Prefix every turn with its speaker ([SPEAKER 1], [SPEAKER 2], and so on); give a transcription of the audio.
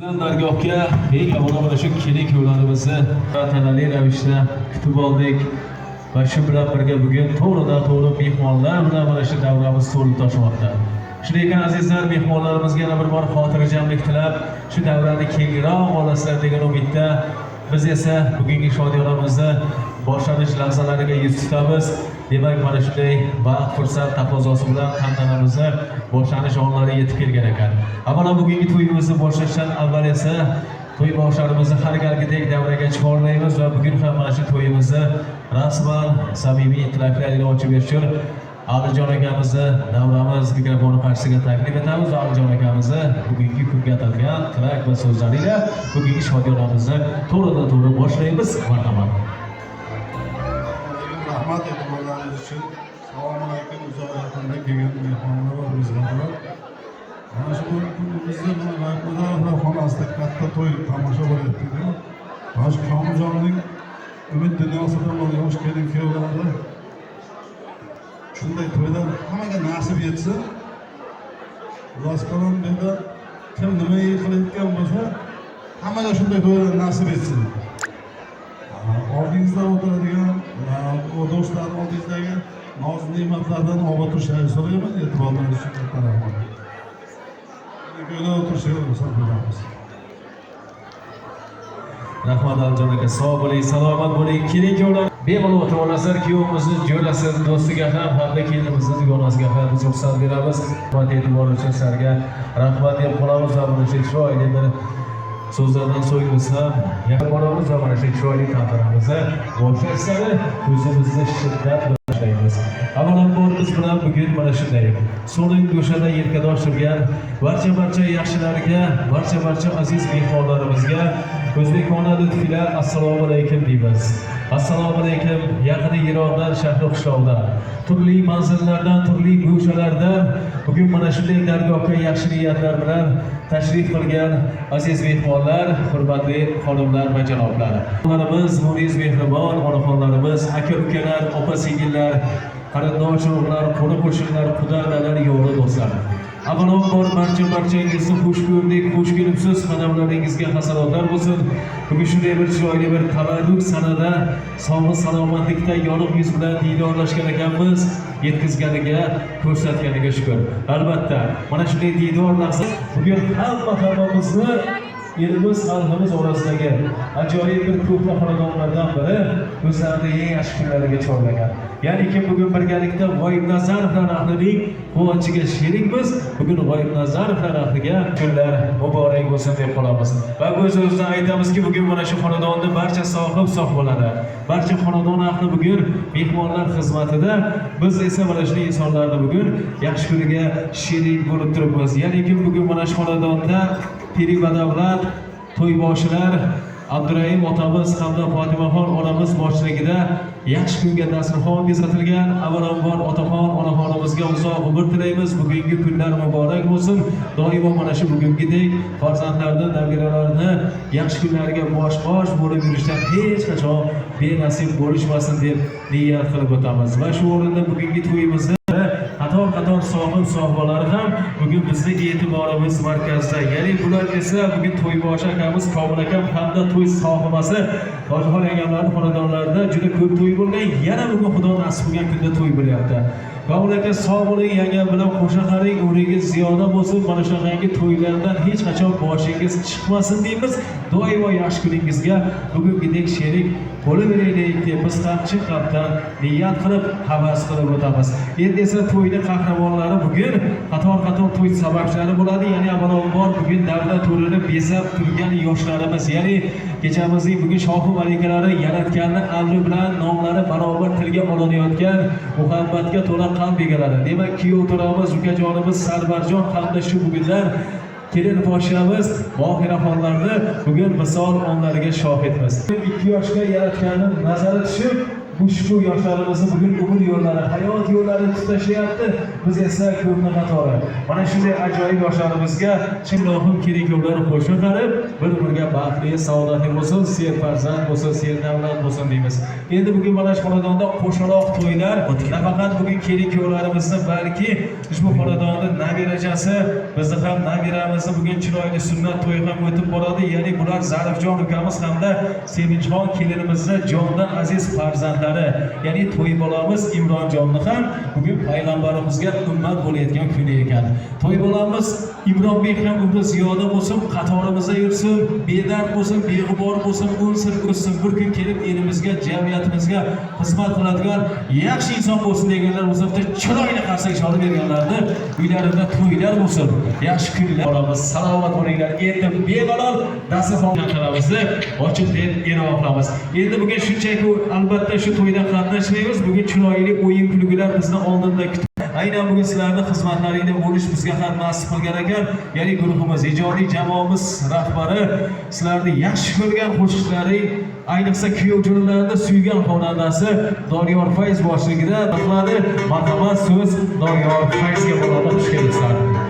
[SPEAKER 1] Dargohga eng avvalo mana shu kelik yo'llarimizni tanali ravishda kutib oldik va shu bilan birga bugun to'g'ridan-to'g'ri mehmonlar bilan mana shu davramiz to'lib toshmoqda. Shunday ekan azizlar, mehmonlarimizga yana bir bor xotirjamlik tilab, shu davrani kengroq olasizlar degan umidda biz esa bugungi shodiyonamizni boshlanish lahzalariga yuz tutamiz. Demak, mana shunday baxt, fursat taqozosi bilan tantanamizni boshlanish onlari yetib kelgan ekan. Avvalo bugungi to'yimizni boshlashdan avval esa to'y boshlarimizni har galgidek davraga chorlaymiz va bugun ham mana shu to'yimizni rasman samimiy tilaklarni ochib berish uchun Alijon akamizni davramiz mikrofoni qarshisiga taklif etamiz va Alijon akamizni bugungi kunga atalgan tilak va so'zlari bilan bugungi shodiyonamizni to'g'ridan-to'g'ri boshlaymiz. Marhamat.
[SPEAKER 2] Rahmat e'tiborlaringiz uchun. Assalomu alaykum. Uzoq yaqindan kelgan mehmonlar va bizlar. Mana shu kunimizda mana G'aybulla xonasida katta to'y tomosha bo'lyapti. Mana shu Komiljonning umid dunyosidan bo'lgan yosh kelin kuyovlari shunday to'ylar hammaga nasib etsin. Alloh dedi, kim nima qilayotgan bo'lsa, hammaga shunday to'ylar nasib etsin. Oldingizda o'tiradigan do'stlar, oldingizdagi noz ne'matlardan obod turishlarini so'rayman. E'tiborlaringiz uchun katta rahmat. Uyda o'tirishingizni ruxsat beramiz.
[SPEAKER 1] Rahmat Alijon aka, sog' bo'ling, salomat bo'ling. Keling-kuyovlar, bemalol o'tirib olasizlar. Kuyovimizni jo'rasi, do'stiga ham, hamda kelinimizni dugonasiga ham biz ruxsat beramiz. Rahmat e'tibor uchun sizlarga rahmat deb qolamiz va mana shu chiroyli bir so'zlardan so'ng biz ham yaqin boramiz va mana shu chiroyli tantanamizni boshlashsari o'zimizni shiddat bilan boshlaymiz. Avvalambor biz bilan bugun mana shunday so'ling go'shada yelkadosh turgan barcha yaxshilarga, barcha aziz mehmonlarimizga o'zbekona lutfilar assalomu alaykum deymiz. Assalomu alaykum. Yaqin yiroqdan, shahri qishloqdan, turli manzillardan, turli go'shalardan bugun mana shunday dargohga yaxshi niyatlar bilan tashrif qilgan aziz mehmonlar, hurmatli xonimlar va janoblar. Onlarimiz, munis mehribon onaxonlarimiz, aka-ukalar, opa-singillar, qarindosh urug'lar, qo'ni-qo'shnilar, quda-dadalar, yo'li do'stlar. Avvalambor barchangizni xush ko'rdik, xush kelibsiz. Qadamlaringizga hasanotlar bo'lsin. Bugun shunday bir chiroyli bir tavallud sanada sog'lik salomatlikda yorug' yuz bilan diydorlashgan ekanmiz. Yetkazganiga, ko'rsatganiga shukr. Albatta, mana shunday diydor lahza bugun hammamizni elimiz, xalqimiz orasidagi ajoyib bir ko'hna xonadonlardan biri o'zlarining eng yaxshi kunlariga chorlagan. Ya'ni kim bugun birgalikda G'oibnazarov rahlining quvonchiga sherikmiz. Bugun G'oibnazarov rahliga kunlar muborak bo'lsin deb qolamiz. Va o'z-o'zidan aytamizki, bugun mana shu xonadonda barcha sohibbolari, barcha xonadon ahli bugun mehmonlar xizmatida, biz esa mana shu insonlarni bugun yaxshi kuniga sherik bo'lib turibmiz. Ya'ni kim bugun mana shu xonadonda piri va davlat to'yboshilar Abdurahim otamiz hamda Fotimaxon onamiz boshchiligida yaxshi kunga dasturxon bezatilgan. Avvalambor otaxon, onaxonimizga uzoq umr tilaymiz. Bugungi kunlar muborak bo'lsin. Doimo mana shu bugungidek farzandlarni, nabiralarni yaxshi kunlarga bosh-bosh bo'lib yurishdan hech qachon benasib bo'lishmasin deb niyat qilib o'tamiz. Va shu o'rinda bugungi to'yimizni qator sohibalari ham bugun bizning e'tiborimiz markazida. Ya'ni bular esa bugun to'yboshi akamiz Komil akam hamda to'y sohibasi Toshxon akamlarning xonadonlarida juda ko'p to'y bo'lgan. Yana bugun Xudo nasib qilgan kunda to'y bo'lyapti. Komil aka, sog' bo'ling, yangam bilan qo'sha qaring, umringiz ziyoda bo'lsin. Mana shunaqangi to'ylardan hech qachon boshingiz chiqmasin deymiz. Doimo yaxshi kuningizga bugungidek sherik bo'laveraylik deb biz ham chin qalbdan niyat qilib, havas qilib o'tamiz. Endi esa to'yning qahramonlari bugun qator to'y sababchilari bo'ladi. Ya'ni avvalambor bugun davlat to'rini bezab turgan yoshlarimiz, ya'ni kechamizning bugun shohi malikalari yaratganni amri bilan nomlari barobar tilga olinayotgan muhabbatga to'la qalb egalari. Demak, kuyov to'ramiz, ukajonimiz Sarvarjon hamda shu bugunlar kelin poshamiz Mohiraxonlarni bugun misol onlariga shohidmiz. 2 yoshga yaratganni nazarda tushib, ushbu yoshlarimizni bugun umr yo'llari, hayot yo'llari tutashyapti. Biz esa ko'pni qatori. Mana shunday ajoyib yoshlarimizga Allohim keraklarni qo'shib qarib, bir umrga baxtli, saodatli bo'lsin, serfarzand farzand bo'lsin, serdavat bo'lsin deymiz. Endi bugun mana shu xonadonda qo'shaloq to'ylar, nafaqat bugun keraklarimizni, balki ushbu xonadonning nabirachasi, bizni ham nabiramizni bugun chiroyli sunnat to'yi ham o'tib boradi. Ya'ni bular Zarifjon ukamiz hamda Sevinchxon kelinimizni jondan aziz farzandlari, ya'ni to'y bolamiz Imronjonni ham bugun payg'ambarimizga ummat bo'layotgan kuni ekan. To'y bolamiz Imronbek ham umri ziyoda bo'lsin, qatorimizda yursin, bedard bo'lsin, beg'ubor bo'lsin, o'lsin, bir kun kelib elimizga, jamiyatimizga xizmat qiladigan yaxshi inson bo'lsin deganlar bo'lsa, chiroyli qarsak chalib berganlarni uylarida to'ylar bo'lsin, yaxshi kunlar bo'lamiz. Salomat bo'linglar. Endi bemalol dasturxonlarimizni ochib deb e'lon. Endi bugun shunchaki albatta shu to'yda qatnashmaymiz. Bugun chiroyli o'yin kulgular bizni oldinda kutib. Aynan bugun sizlarning xizmatlaringda bo'lish bizga ham nasib qilgan ekan. Ya'ni guruhimiz, ijodiy jamoamiz rahbari sizlarni yaxshi ko'rgan qo'shiqlaring, ayniqsa kuyov jo'ralarni suygan xonandasi Doniyor Fayz boshligida qiladi. Marhamat, so'z Doniyor Fayzga bo'ladi. Xush kelibsizlar.